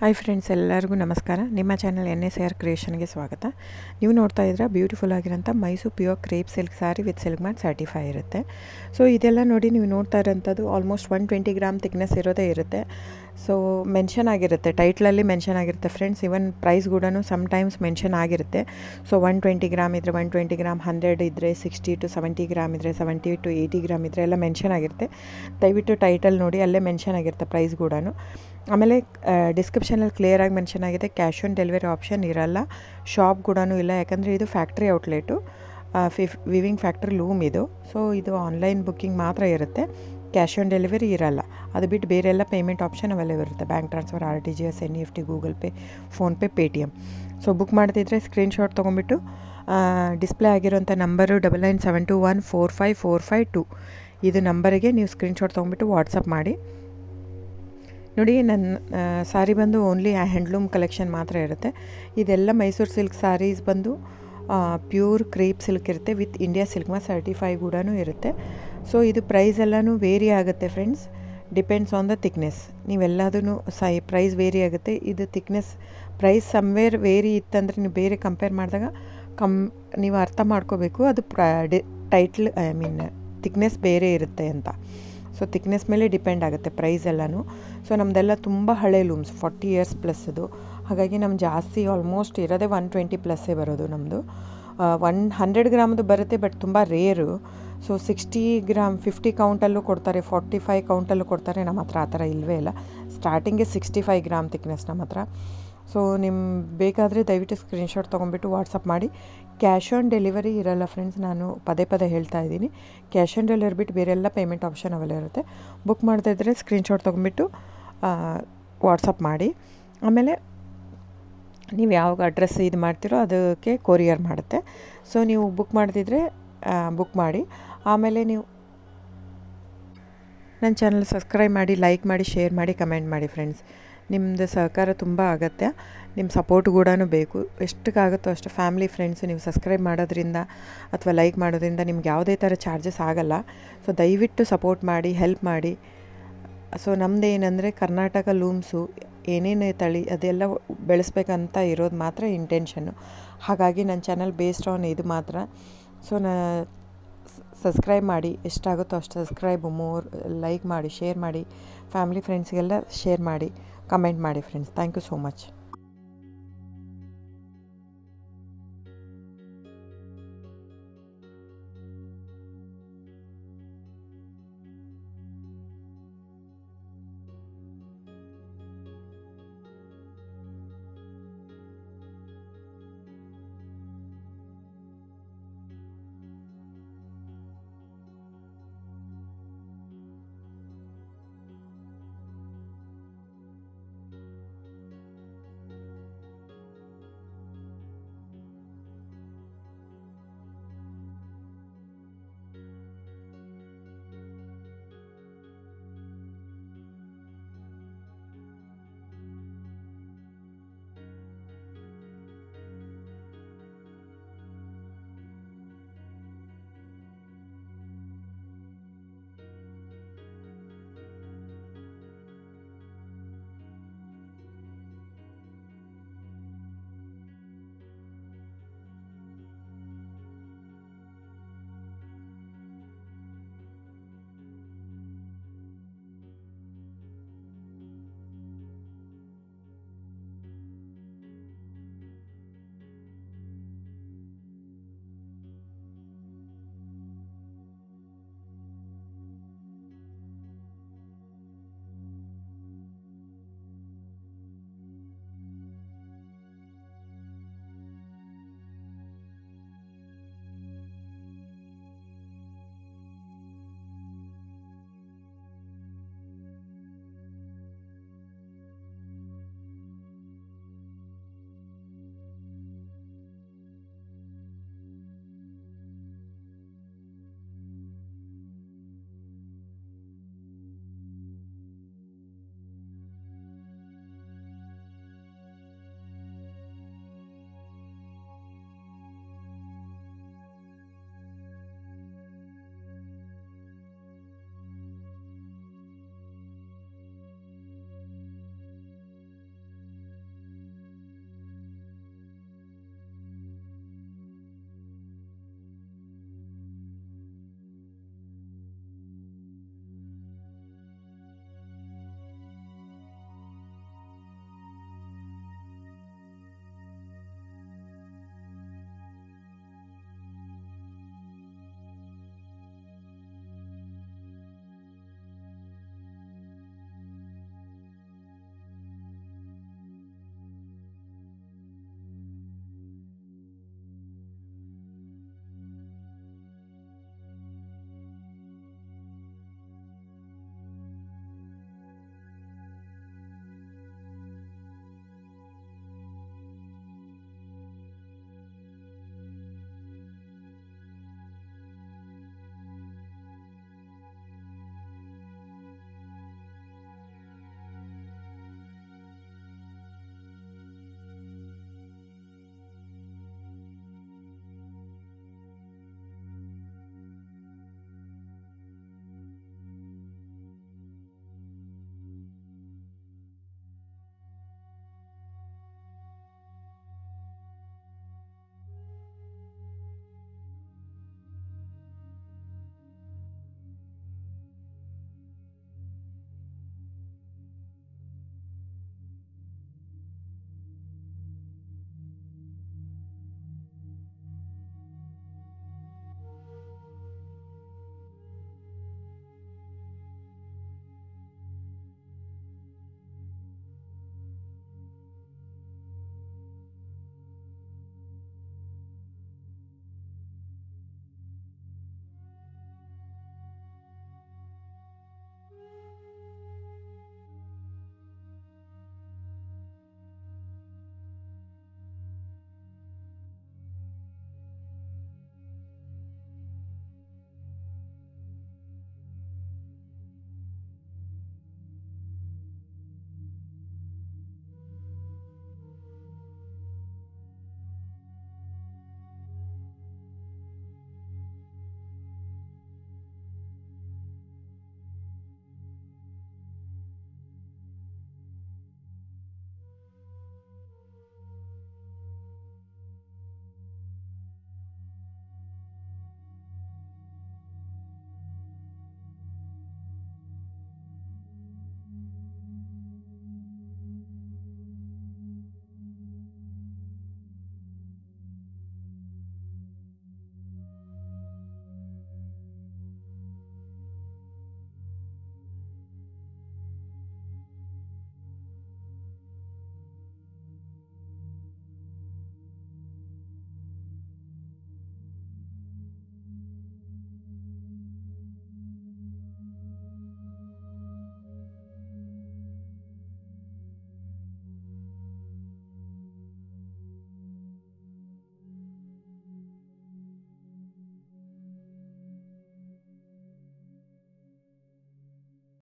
Hi friends, ಎಲ್ಲರಿಗೂ ನಮಸ್ಕಾರ. ನಿಮ್ಮ ಚಾನಲ್ NSAR ಕ್ರಿಯೇಷನ್ಗೆ ಸ್ವಾಗತ. ನೀವು ನೋಡ್ತಾ ಇದ್ರೆ ಬ್ಯೂಟಿಫುಲ್ ಆಗಿರೋಂಥ Mysore pure crepe silk sari with silk mark certify ಇರುತ್ತೆ. ಸೊ ಇದೆಲ್ಲ ನೋಡಿ ನೀವು ನೋಡ್ತಾ ಇರೋಂಥದ್ದು ಆಲ್ಮೋಸ್ಟ್ 120 ಗ್ರಾಮ್ ಥಿಕ್ನೆಸ್ ಇರೋದೇ ಇರುತ್ತೆ. ಸೊ ಮೆನ್ಷನ್ ಆಗಿರುತ್ತೆ, ಟೈಟ್ಲಲ್ಲಿ ಮೆನ್ಷನ್ ಆಗಿರುತ್ತೆ ಫ್ರೆಂಡ್ಸ್. ಇವನ್ ಪ್ರೈಸ್ ಕೂಡ ಸಮ್ಟೈಮ್ಸ್ ಮೆನ್ಷನ್ ಆಗಿರುತ್ತೆ. ಸೊ 120 ಗ್ರಾಮ್ ಇದ್ದರೆ 120 ಗ್ರಾಮ್, 100 ಇದ್ದರೆ 60 to 70 ಗ್ರಾಮ್ ಇದ್ದರೆ 70 to 80 ಗ್ರಾಮ್ ಇದ್ದರೆ ಎಲ್ಲ ಮೆನ್ಷನ್ ಆಗಿರುತ್ತೆ. ದಯವಿಟ್ಟು ಟೈಟಲ್ ನೋಡಿ, ಅಲ್ಲೇ ಮೆನ್ಷನ್ ಆಗಿರುತ್ತೆ ಪ್ರೈಸ್ ಕೂಡ. ಆಮೇಲೆ ಡಿಸ್ಕ್ರಿಪ್ಷನಲ್ಲಿ ಕ್ಲಿಯರಾಗಿ ಮೆನ್ಷನ್ ಆಗಿದೆ, ಕ್ಯಾಶ್ ಆನ್ ಡೆಲಿವರಿ ಆಪ್ಷನ್ ಇರಲ್ಲ, ಶಾಪ್ ಕೂಡ ಇಲ್ಲ. ಯಾಕಂದರೆ ಇದು factory outlet, viewing factory loom ಇದು. ಸೊ ಇದು ಆನ್ಲೈನ್ ಬುಕ್ಕಿಂಗ್ ಮಾತ್ರ ಇರುತ್ತೆ, ಕ್ಯಾಶ್ ಆನ್ ಡೆಲಿವರಿ ಇರಲ್ಲ. ಅದು ಬಿಟ್ಟು ಬೇರೆಲ್ಲ ಪೇಮೆಂಟ್ ಆಪ್ಷನ್ ಅವೈಲೇಬಲ್ ಇರುತ್ತೆ, bank transfer, RTGS, NEFT, Google pay, PhonePe, Paytm. So book ಮಾಡ್ತಿದ್ರೆ ಸ್ಕ್ರೀನ್ಶಾಟ್ ತೊಗೊಂಬಿಟ್ಟು ಡಿಸ್ಪ್ಲೇ ಆಗಿರೋಂಥ ನಂಬರು 9972145452 ಇದು ನಂಬರಿಗೆ ನೀವು ಸ್ಕ್ರೀನ್ಶಾಟ್ ತೊಗೊಂಬಿಟ್ಟು ವಾಟ್ಸಪ್ ಮಾಡಿ. ನೋಡಿ, ನನ್ನ ಸಾರಿ ಬಂದು ಓನ್ಲಿ ಹ್ಯಾಂಡ್ಲೂಮ್ ಕಲೆಕ್ಷನ್ ಮಾತ್ರ ಇರುತ್ತೆ. ಇದೆಲ್ಲ ಮೈಸೂರು ಸಿಲ್ಕ್ ಸಾರೀಸ್ ಬಂದು ಪ್ಯೂರ್ ಕ್ರೇಪ್ ಸಿಲ್ಕ್ ಇರುತ್ತೆ, with India silk mark certify ಕೂಡ ಇರುತ್ತೆ. ಸೊ ಇದು ಪ್ರೈಸ್ ಎಲ್ಲನೂ ವೇರಿ ಆಗುತ್ತೆ friends, depends on the thickness. ನೀವೆಲ್ಲದೂ ಪ್ರೈಸ್ ವೇರಿ ಆಗುತ್ತೆ. ಇದು ಥಿಕ್ನೆಸ್ ಪ್ರೈಸ್ ಸಮ್ವೇರ್ ವೇರಿ ಇತ್ತಂದರೆ ನೀವು ಬೇರೆ ಕಂಪೇರ್ ಮಾಡಿದಾಗ ನೀವು ಅರ್ಥ ಮಾಡ್ಕೋಬೇಕು, ಅದು ಥಿಕ್ನೆಸ್ ಬೇರೆ ಇರುತ್ತೆ ಅಂತ. ಸೊ ಥಿಕ್ನೆಸ್ ಮೇಲೆ ಡಿಪೆಂಡ್ ಆಗುತ್ತೆ ಪ್ರೈಸ್ ಎಲ್ಲನೂ. ಸೊ ನಮ್ಮದೆಲ್ಲ ತುಂಬ ಹಳೆ ಲೂಮ್ಸ್, 40 years ಪ್ಲಸ್ ಅದು. ಹಾಗಾಗಿ ನಮ್ಮ ಜಾಸ್ತಿ ಆಲ್ಮೋಸ್ಟ್ ಇರೋದೇ 120 ಪ್ಲಸ್ಸೇ ಬರೋದು ನಮ್ಮದು. 100 ಗ್ರಾಮದು ಬರುತ್ತೆ, ಬಟ್ ತುಂಬ ರೇರು. ಸೊ 60 ಗ್ರಾಮ್ 50 ಕೌಂಟಲ್ಲೂ ಕೊಡ್ತಾರೆ, 45 ಕೌಂಟಲ್ಲೂ ಕೊಡ್ತಾರೆ. ನಮ್ಮ ಹತ್ರ ಆ ಥರ ಇಲ್ಲವೇ ಇಲ್ಲ. ಸ್ಟಾರ್ಟಿಂಗೇ 65 ಗ್ರಾಮ್ ಥಿಕ್ನೆಸ್ ನಮ್ಮ ಹತ್ರ. ಸೊ ಬೇಕಾದರೆ ದಯವಿಟ್ಟು ಸ್ಕ್ರೀನ್ಶಾಟ್ ತೊಗೊಂಬಿಟ್ಟು ವಾಟ್ಸಪ್ ಮಾಡಿ. ಕ್ಯಾಶ್ ಆನ್ ಡೆಲಿವರಿ ಇರಲ್ಲ ಫ್ರೆಂಡ್ಸ್, ನಾನು ಪದೇ ಹೇಳ್ತಾ ಇದ್ದೀನಿ. ಕ್ಯಾಶ್ ಆನ್ ಡೆಲಿವರಿ ಬಿಟ್ಟು ಬೇರೆಲ್ಲ ಪೇಮೆಂಟ್ ಆಪ್ಷನ್ ಅವೈಲೇಬಲ್ ಇರುತ್ತೆ. ಬುಕ್ ಮಾಡ್ತಾ ಇದ್ದರೆ ಸ್ಕ್ರೀನ್ಶಾಟ್ ತೊಗೊಂಬಿಟ್ಟು ವಾಟ್ಸಪ್ ಮಾಡಿ. ಆಮೇಲೆ ನೀವು ಯಾವ ಅಡ್ರೆಸ್ ಇದು ಮಾಡ್ತೀರೋ ಅದಕ್ಕೆ ಕೊರಿಯರ್ ಮಾಡುತ್ತೆ. ಸೊ ನೀವು ಬುಕ್ ಮಾಡ್ತಿದ್ರೆ ಬುಕ್ ಮಾಡಿ. ಆಮೇಲೆ ನೀವು ನನ್ನ ಚಾನಲ್ ಸಬ್ಸ್ಕ್ರೈಬ್ ಮಾಡಿ, ಲೈಕ್ ಮಾಡಿ, ಶೇರ್ ಮಾಡಿ, ಕಮೆಂಟ್ ಮಾಡಿ ಫ್ರೆಂಡ್ಸ್. ನಿಮ್ಮದು ಸಹಕಾರ ತುಂಬ ಅಗತ್ಯ, ನಿಮ್ಮ ಸಪೋರ್ಟ್ ಕೂಡ ಬೇಕು. ಎಷ್ಟಕ್ಕಾಗುತ್ತೋ ಅಷ್ಟು ಫ್ಯಾಮಿಲಿ, ಫ್ರೆಂಡ್ಸು ನೀವು ಸಬ್ಸ್ಕ್ರೈಬ್ ಮಾಡೋದ್ರಿಂದ ಅಥವಾ ಲೈಕ್ ಮಾಡೋದ್ರಿಂದ ನಿಮ್ಗೆ ಯಾವುದೇ ಥರ ಚಾರ್ಜಸ್ ಆಗೋಲ್ಲ. ಸೊ ದಯವಿಟ್ಟು ಸಪೋರ್ಟ್ ಮಾಡಿ, ಹೆಲ್ಪ್ ಮಾಡಿ. ಸೊ ನಮ್ಮದು ಏನಂದರೆ ಕರ್ನಾಟಕ ಲೂಮ್ಸು ಏನೇನು ತಳಿ ಅದೆಲ್ಲ ಬೆಳೆಸ್ಬೇಕಂತ ಇರೋದು ಮಾತ್ರ ಇಂಟೆನ್ಷನ್ನು. ಹಾಗಾಗಿ ನನ್ನ ಚಾನಲ್ ಬೇಸ್ಡ್ ಆನ್ ಇದು ಮಾತ್ರ. ಸೊ ಸಬ್ಸ್ಕ್ರೈಬ್ ಮಾಡಿ, ಎಷ್ಟಾಗುತ್ತೋ ಅಷ್ಟು ಸಬ್ಸ್ಕ್ರೈಬ್, ಲೈಕ್ ಮಾಡಿ, ಶೇರ್ ಮಾಡಿ, ಫ್ಯಾಮಿಲಿ ಫ್ರೆಂಡ್ಸ್ಗೆಲ್ಲ ಶೇರ್ ಮಾಡಿ, ಕಮೆಂಟ್ ಮಾಡಿ friends. Thank you so much.